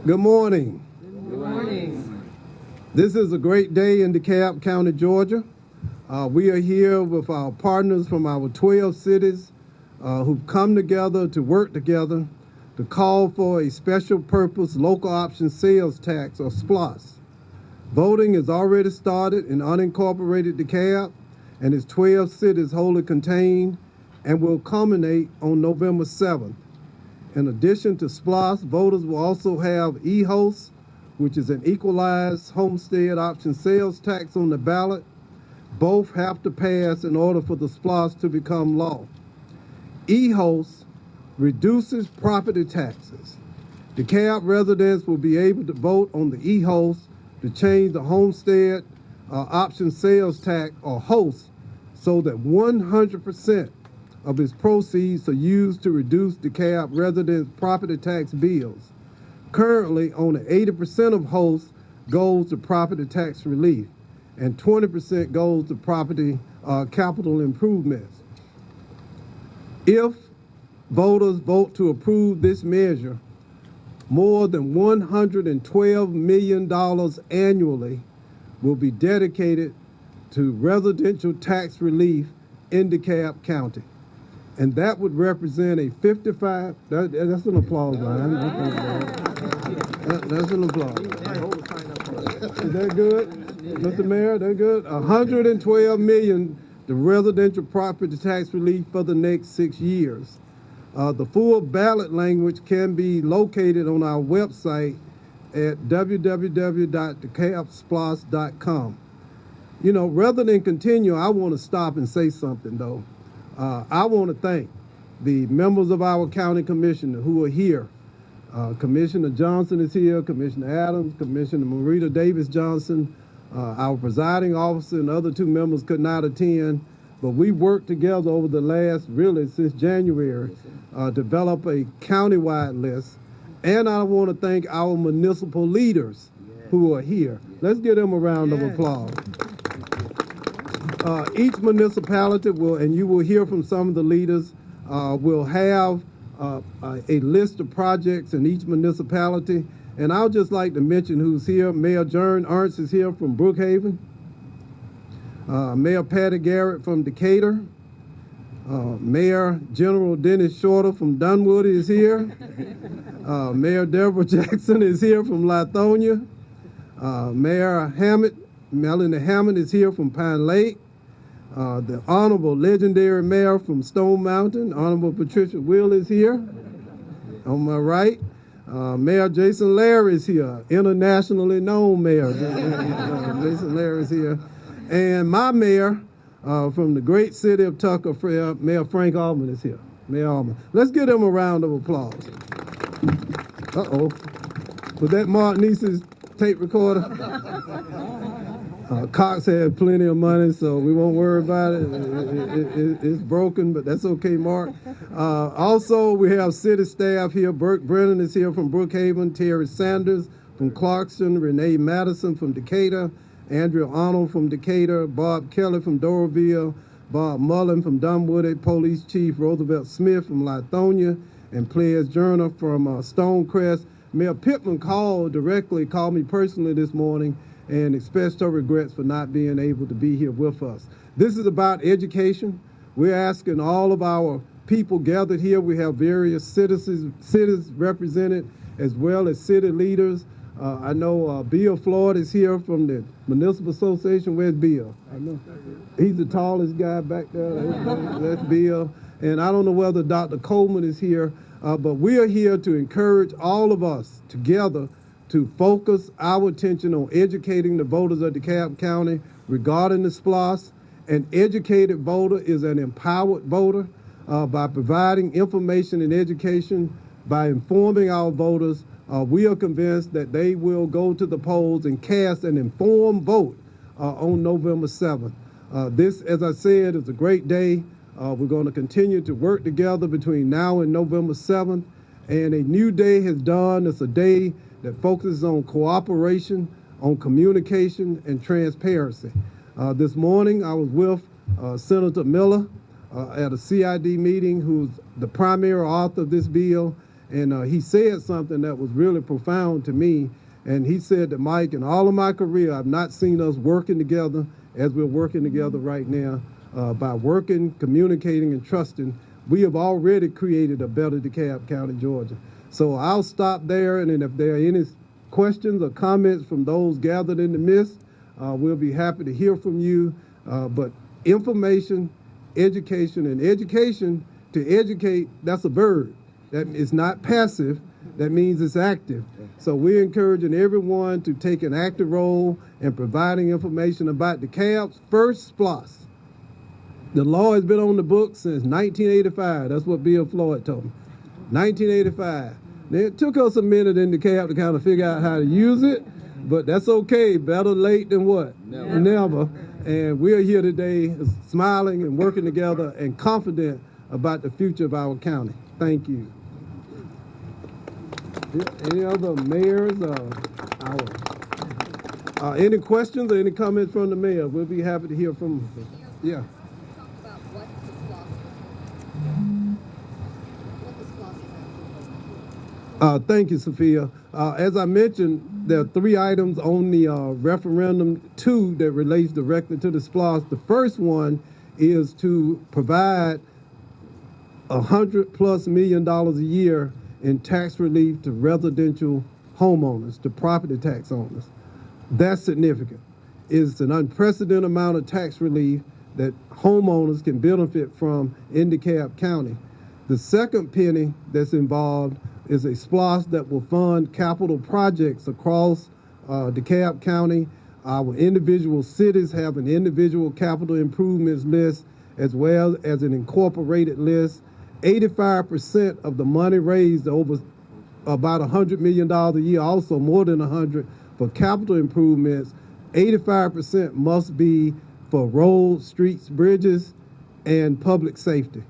Good morning. Good morning. This is a great day in DeKalb County, Georgia. We are here with our partners from our 12 cities who've come together to work together to call for a special purpose local option sales tax, or SPLOST. Voting has already started in unincorporated DeKalb and its 12 cities wholly contained and will culminate on November 7th. In addition to SPLOST, voters will also have EHOS, which is an equalized homestead option sales tax, on the ballot. Both have to pass in order for the SPLOST to become law. EHOS reduces property taxes. DeKalb residents will be able to vote on the EHOS to change the homestead option sales tax, or HOS, so that 100% of its proceeds are used to reduce DeKalb residents' property tax bills. Currently, only 80% of HOS goes to property tax relief, and 20% goes to property capital improvements. If voters vote to approve this measure, more than $112 million annually will be dedicated to residential tax relief in DeKalb County. And that would represent a 55, that's an applause line. That's an applause. Is that good? Mr. Mayor, that good? $112 million to residential property tax relief for the next 6 years. The full ballot language can be located on our website at www.decalbsplost.com. You know, rather than continue, I want to stop and say something, though. I want to thank the members of our county commissioner who are here. Commissioner Johnson is here, Commissioner Adams, Commissioner Marita Davis Johnson, our presiding officer, and the other two members could not attend, but we worked together over the last, really since January, develop a countywide list. And I want to thank our municipal leaders who are here. Let's give them a round of applause. Each municipality will, and you will hear from some of the leaders, will have a list of projects in each municipality. And I'll just like to mention who's here. Mayor Jern Ernst is here from Brookhaven. Mayor Patty Garrett from Decatur. Mayor General Dennis Shorter from Dunwoody is here. Mayor Deborah Jackson is here from Lithonia. Mayor Melanie Hammond is here from Pine Lake. The Honorable Legendary Mayor from Stone Mountain, Honorable Patricia Will, is here. On my right, Mayor Jason Larry is here, internationally known mayor. Jason Larry is here. And my mayor from the great city of Tucker, Mayor Frank Allman, is here. Mayor Allman. Let's give him a round of applause. Uh-oh. Was that Mark Neese's tape recorder? Cox had plenty of money, so we won't worry about it. It's broken, but that's okay, Mark. Also, we have city staff here. Burke Brennan is here from Brookhaven, Terry Sanders from Clarkston, Renee Madison from Decatur, Andrea Arnold from Decatur, Bob Kelly from Doraville, Bob Mullen from Dunwoody, Police Chief Roosevelt Smith from Lithonia, and Players Journal from Stonecrest. Mayor Pittman called me personally this morning and expressed her regrets for not being able to be here with us. This is about education. We're asking all of our people gathered here. We have various cities represented, as well as city leaders. I know Bill Floyd is here from the Municipal Association. Where's Bill? I know. He's the tallest guy back there. That's Bill. And I don't know whether Dr. Coleman is here, but we are here to encourage all of us together to focus our attention on educating the voters of DeKalb County regarding the SPLOST. An educated voter is an empowered voter. By providing information and education, by informing our voters, we are convinced that they will go to the polls and cast an informed vote on November 7th. This, as I said, is a great day. We're going to continue to work together between now and November 7th. And a new day has dawned. It's a day that focuses on cooperation, on communication, and transparency. This morning, I was with Senator Miller at a CID meeting, who's the primary author of this bill, And he said something that was really profound to me. And he said that, Mike, in all of my career, I've not seen us working together as we're working together right now. By working, communicating, and trusting, we have already created a better DeKalb County, Georgia. So I'll stop there, and then if there are any questions or comments from those gathered in the midst, we'll be happy to hear from you. But information, education, and education, to educate, that's a verb. That is not passive. That means it's active. So we're encouraging everyone to take an active role in providing information about DeKalb's first SPLOST. The law has been on the books since 1985. That's what Bill Floyd told me. 1985. Now, it took us a minute in DeKalb to kind of figure out how to use it, but that's okay. Better late than what? Never. And we're here today smiling and working together and confident about the future of our county. Thank you. Any other mayors? Any questions or any comments from the mayor? We'll be happy to hear from them. Yeah. Thank you, Sophia. As I mentioned, there are 3 items on the referendum, 2 that relates directly to the SPLOST. The first one is to provide $100+ million a year in tax relief to residential homeowners, to property tax owners. That's significant. It's an unprecedented amount of tax relief that homeowners can benefit from in DeKalb County. The second penny that's involved is a SPLOST that will fund capital projects across DeKalb County. Our individual cities have an individual capital improvements list as well as an incorporated list. 85% of the money raised, over about $100 million a year, also more than 100 for capital improvements, 85% must be for roads, streets, bridges, and public safety.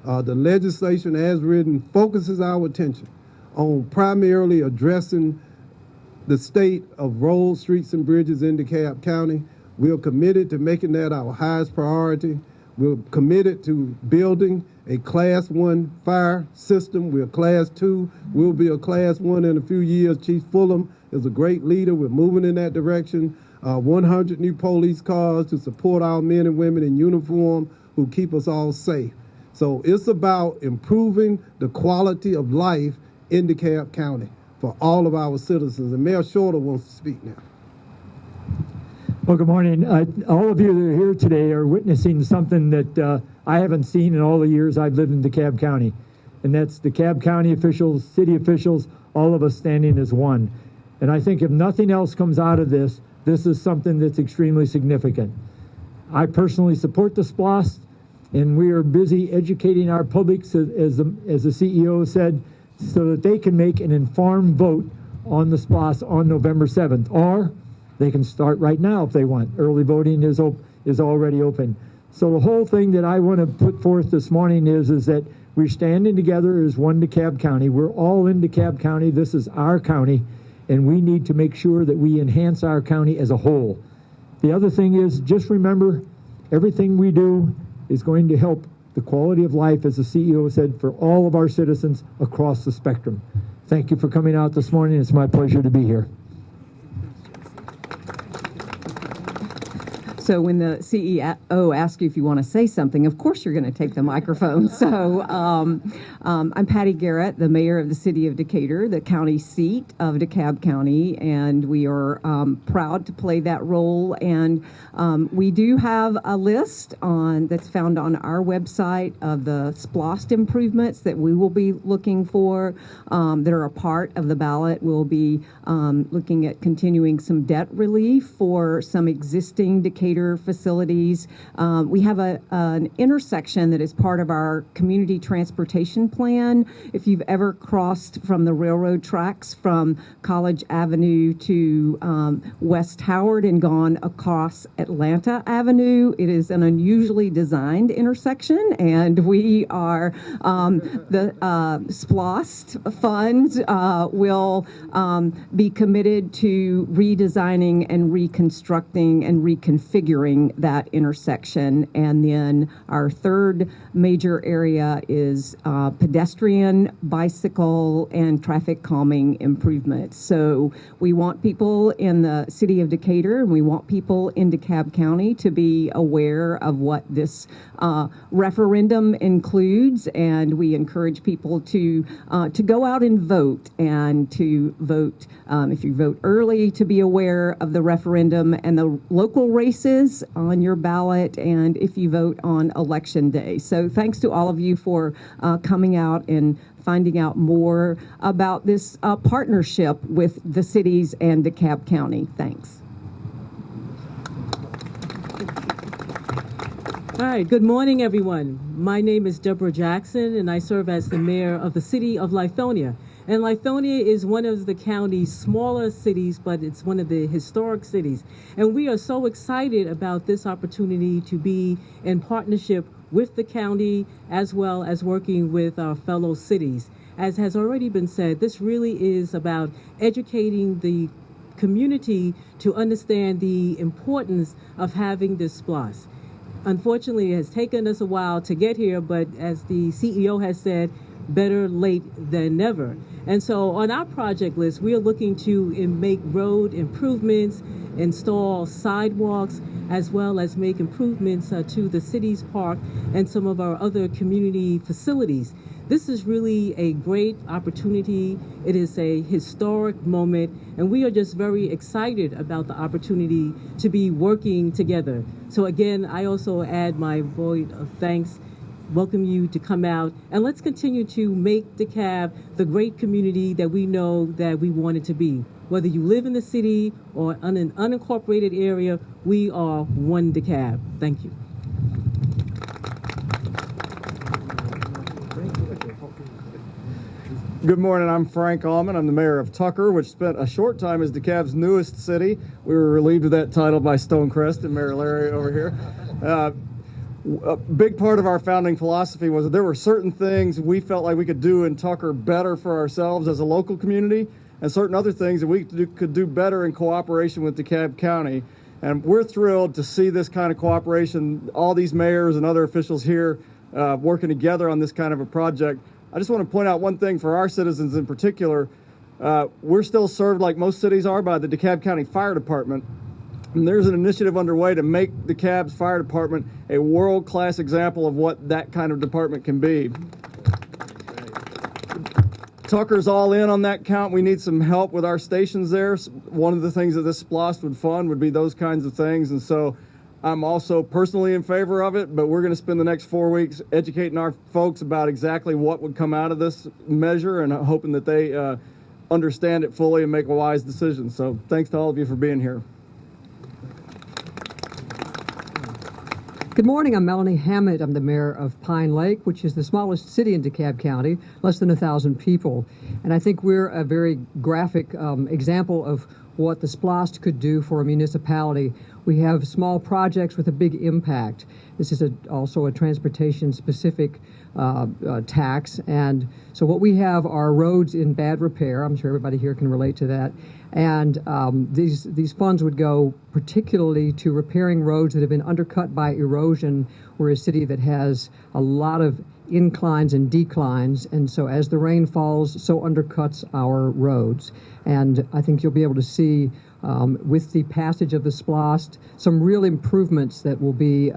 The legislation as written focuses our attention on primarily addressing the state of roads, streets, and bridges in DeKalb County. We're committed to making that our highest priority. We're committed to building a Class 1 fire system. We're Class 2. We'll be a Class 1 in a few years. Chief Fulham is a great leader. We're moving in that direction. 100 new police cars to support our men and women in uniform who keep us all safe. So it's about improving the quality of life in DeKalb County for all of our citizens. And Mayor Shorter wants to speak now. Well, good morning. All of you that are here today are witnessing something that I haven't seen in all the years I've lived in DeKalb County. And that's DeKalb County officials, city officials, all of us standing as one. And I think if nothing else comes out of this, this is something that's extremely significant. I personally support the SPLOST, and we are busy educating our public, as the CEO said, so that they can make an informed vote on the SPLOST on November 7th. Or they can start right now if they want. Early voting is already open. So the whole thing that I want to put forth this morning is that we're standing together as one DeKalb County. We're all in DeKalb County. This is our county, and we need to make sure that we enhance our county as a whole. The other thing is, just remember, everything we do is going to help the quality of life, as the CEO said, for all of our citizens across the spectrum. Thank you for coming out this morning. It's my pleasure to be here. So when the CEO asks you if you want to say something, of course you're going to take the microphone. So I'm Patty Garrett, the mayor of the city of Decatur, the county seat of DeKalb County, and we are proud to play that role. And we do have a list that's found on our website of the SPLOST improvements that we will be looking for that are a part of the ballot. We'll be looking at continuing some debt relief for some existing Decatur facilities. We have an intersection that is part of our community transportation plan. If you've ever crossed from the railroad tracks from College Avenue to West Howard and gone across Atlanta Avenue, it is an unusually designed intersection, and we are the SPLOST funds will be committed to redesigning and reconstructing and reconfiguring configuring that intersection. And then our third major area is pedestrian, bicycle, and traffic calming improvements. So we want people in the city of Decatur, and we want people in DeKalb County to be aware of what this referendum includes, and we encourage people to go out and vote, and to vote, if you vote early, to be aware of the referendum and the local races on your ballot, and if you vote on election day. So thanks to all of you for coming out and finding out more about this partnership with the cities and DeKalb County. Thanks. All right, good morning, everyone. My name is Deborah Jackson, and I serve as the mayor of the city of Lithonia. And Lithonia is one of the county's smaller cities, but it's one of the historic cities. And we are so excited about this opportunity to be in partnership with the county, as well as working with our fellow cities. As has already been said, this really is about educating the community to understand the importance of having this SPLOST. Unfortunately, it has taken us a while to get here, but as the CEO has said, better late than never. And so on our project list, we are looking to make road improvements, install sidewalks, as well as make improvements to the city's park and some of our other community facilities. This is really a great opportunity. It is a historic moment, and we are just very excited about the opportunity to be working together. So again, I also add my vote of thanks, welcome you to come out, and let's continue to make DeKalb the great community that we know that we want it to be. Whether you live in the city or in an unincorporated area, we are one DeKalb. Thank you. Good morning, I'm Frank Allman. I'm the mayor of Tucker, which spent a short time as DeKalb's newest city. We were relieved of that title by Stonecrest and Mayor Larry over here. A big part of our founding philosophy was that there were certain things we felt like we could do in Tucker better for ourselves as a local community, and certain other things that we could do better in cooperation with DeKalb County. And we're thrilled to see this kind of cooperation, all these mayors and other officials here working together on this kind of a project. I just want to point out one thing for our citizens in particular. We're still served, like most cities are, by the DeKalb County Fire Department. And there's an initiative underway to make DeKalb's fire department a world-class example of what that kind of department can be. Tucker's all in on that count. We need some help with our stations there. One of the things that this SPLOST would fund would be those kinds of things. And so I'm also personally in favor of it, but we're going to spend the next 4 weeks educating our folks about exactly what would come out of this measure, and hoping that they understand it fully and make a wise decision. So thanks to all of you for being here. Good morning, I'm Melanie Hammett. I'm the mayor of Pine Lake, which is the smallest city in DeKalb County, less than 1,000 people. And I think we're a very graphic example of what the SPLOST could do for a municipality. We have small projects with a big impact. This is also a transportation-specific tax. And so what we have are roads in bad repair. I'm sure everybody here can relate to that. And these funds would go particularly to repairing roads that have been undercut by erosion. We're a city that has a lot of inclines and declines, and so as the rain falls, so undercuts our roads. And I think you'll be able to see with the passage of the SPLOST some real improvements that will be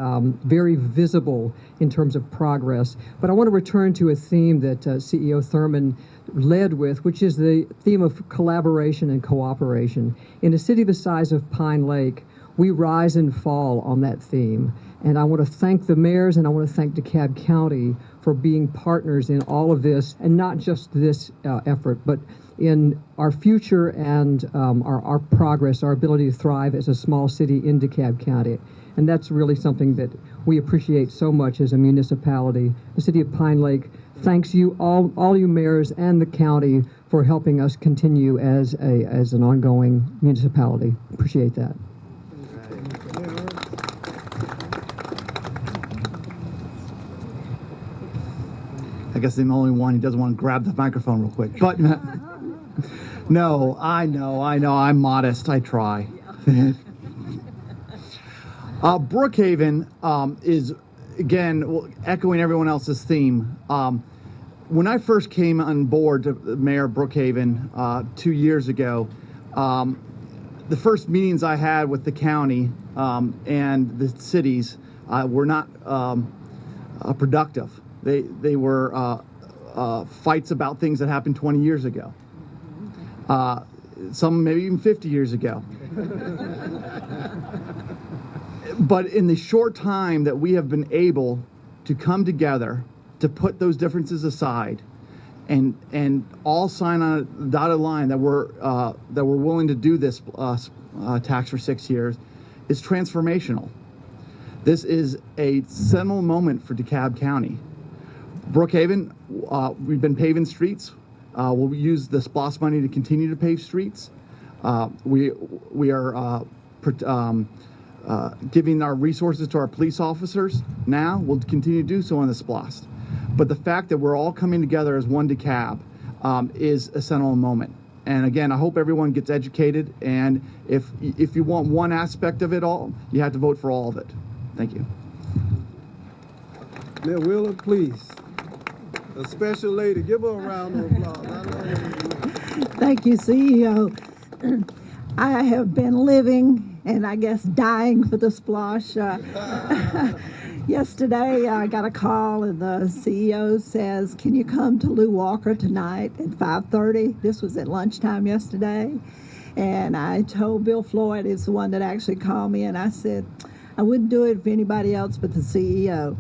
very visible in terms of progress. But I want to return to a theme that CEO Thurman led with, which is the theme of collaboration and cooperation. In a city the size of Pine Lake, we rise and fall on that theme. And I want to thank the mayors, and I want to thank DeKalb County for being partners in all of this, and not just this effort, but in our future and our progress, our ability to thrive as a small city in DeKalb County. And that's really something that we appreciate so much as a municipality. The city of Pine Lake thanks you, all you mayors and the county, for helping us continue as an ongoing municipality. Appreciate that. I guess I'm the only one who doesn't want to grab the microphone real quick. But no, I know, I'm modest. I try. Brookhaven is, again, echoing everyone else's theme. When I first came on board to Mayor of Brookhaven 2 years ago, the first meetings I had with the county and the cities were not productive. They were fights about things that happened 20 years ago. Some maybe even 50 years ago. But in the short time that we have been able to come together, to put those differences aside, and all sign on a dotted line that we're willing to do this tax for 6 years, is transformational. This is a seminal moment for DeKalb County. Brookhaven, we've been paving streets. We'll use the SPLOST money to continue to pave streets. We are giving our resources to our police officers now. We'll continue to do so on the SPLOST. But the fact that we're all coming together as one DeKalb is a seminal moment. And again, I hope everyone gets educated. And if you want one aspect of it all, you have to vote for all of it. Thank you. Mayor Wheeler, please. A special lady. Give her a round of applause. I know you. Thank you, CEO. I have been living and I guess dying for the splosh. Yesterday, I got a call and the CEO says, "Can you come to Lou Walker tonight at 5:30?" This was at lunchtime yesterday. And I told Bill Floyd, is the one that actually called me, and I said, I wouldn't do it for anybody else but the CEO.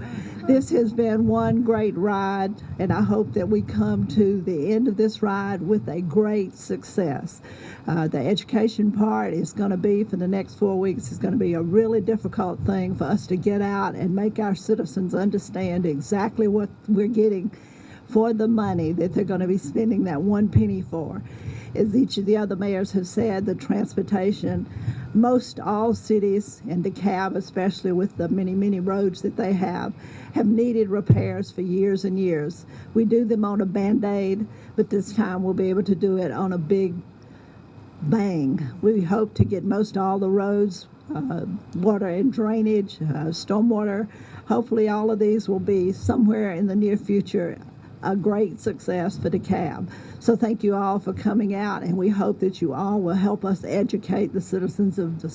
This has been one great ride, and I hope that we come to the end of this ride with a great success. The education part is going to be, for the next 4 weeks, is going to be a really difficult thing for us to get out and make our citizens understand exactly what we're getting for the money that they're going to be spending that 1 penny for. As each of the other mayors have said, the transportation, most all cities, and DeKalb especially with the many, many roads that they have needed repairs for years and years. We do them on a Band-Aid, but this time we'll be able to do it on a big bang. We hope to get most all the roads, water and drainage, stormwater. Hopefully all of these will be somewhere in the near future a great success for DeKalb. So thank you all for coming out, and we hope that you all will help us educate the citizens of the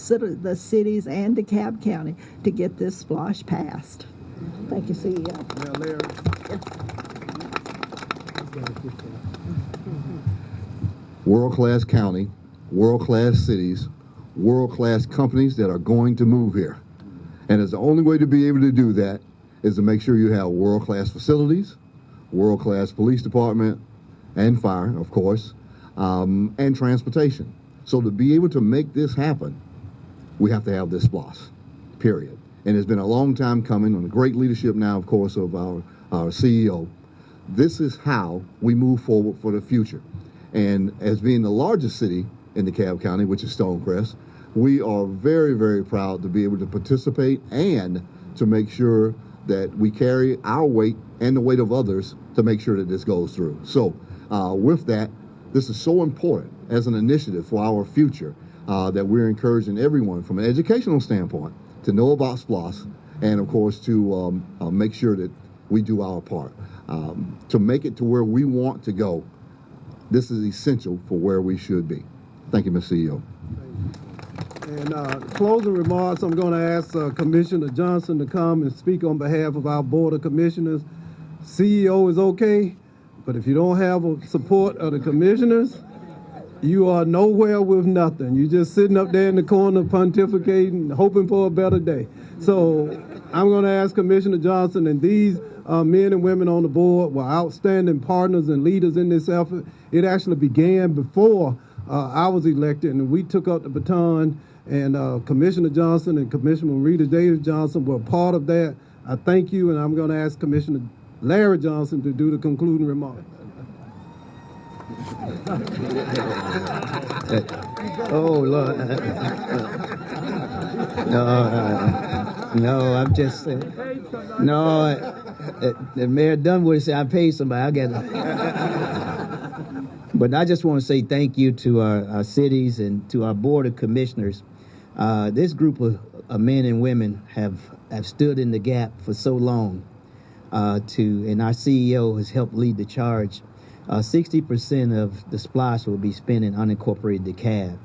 cities and DeKalb County to get this splosh passed. Thank you, CEO. Now, Larry. World-class county, world-class cities, world-class companies that are going to move here. And it's the only way to be able to do that is to make sure you have world-class facilities, world-class police department, and fire, of course, and transportation. So to be able to make this happen, we have to have this SPLOST, period. And it's been a long time coming, on the great leadership now, of course, of our CEO. This is how we move forward for the future. And as being the largest city in DeKalb County, which is Stonecrest, we are very, very proud to be able to participate and to make sure that we carry our weight and the weight of others to make sure that this goes through. So with that, this is so important as an initiative for our future that we're encouraging everyone from an educational standpoint to know about SPLOST, and of course to make sure that we do our part. To make it to where we want to go, this is essential for where we should be. Thank you, Mr. CEO. And closing remarks, I'm going to ask Commissioner Johnson to come and speak on behalf of our Board of Commissioners. CEO is okay, but if you don't have support of the commissioners, you are nowhere with nothing. You're just sitting up there in the corner pontificating, hoping for a better day. So I'm going to ask Commissioner Johnson, and these men and women on the board were outstanding partners and leaders in this effort. It actually began before I was elected, and we took up the baton, and Commissioner Johnson and Commissioner Rita Davis Johnson were part of that. I thank you, and I'm going to ask Commissioner Larry Johnson to do the concluding remarks. Oh, Lord. No, I'm just saying. No, the Mayor Dunwoody said I paid somebody. I got it. But I just want to say thank you to our cities and to our Board of Commissioners. This group of men and women have stood in the gap for so long, and our CEO has helped lead the charge. 60% of the SPLOST will be spent in unincorporated DeKalb.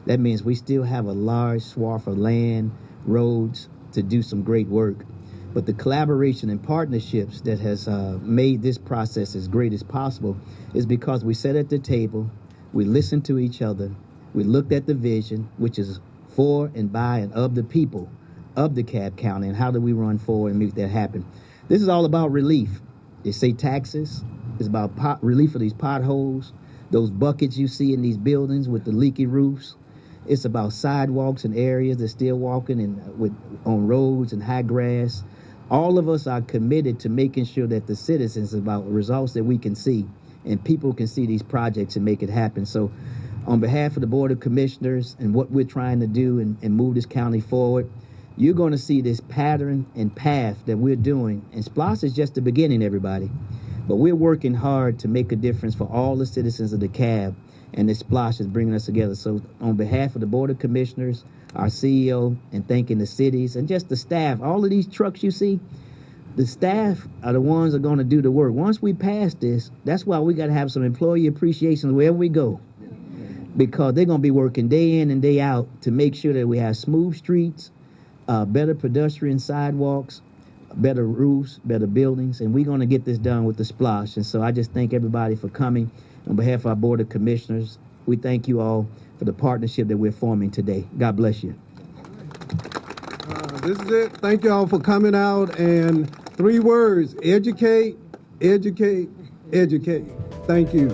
That means we still have a large swath of land, roads to do some great work. But the collaboration and partnerships that has made this process as great as possible is because we sat at the table, we listened to each other, we looked at the vision, which is for and by and of the people of DeKalb County, and how do we run forward and make that happen. This is all about relief. They say taxes. It's about relief of these potholes, those buckets you see in these buildings with the leaky roofs. It's about sidewalks and areas that's still walking on roads and high grass. All of us are committed to making sure that the citizens about results that we can see and people can see these projects and make it happen. So on behalf of the Board of Commissioners and what we're trying to do and move this county forward, you're going to see this pattern and path that we're doing. And SPLOST is just the beginning, everybody. But we're working hard to make a difference for all the citizens of DeKalb, and this SPLOST is bringing us together. So on behalf of the Board of Commissioners, our CEO, and thanking the cities and just the staff, all of these trucks you see, the staff are the ones that are going to do the work. Once we pass this, that's why we got to have some employee appreciation wherever we go, because they're going to be working day in and day out to make sure that we have smooth streets, better pedestrian sidewalks, better roofs, better buildings, and we're going to get this done with the SPLOST. And so I just thank everybody for coming. On behalf of our Board of Commissioners, we thank you all for the partnership that we're forming today. God bless you. This is it. Thank you all for coming out. And 3 words: educate, educate, educate. Thank you.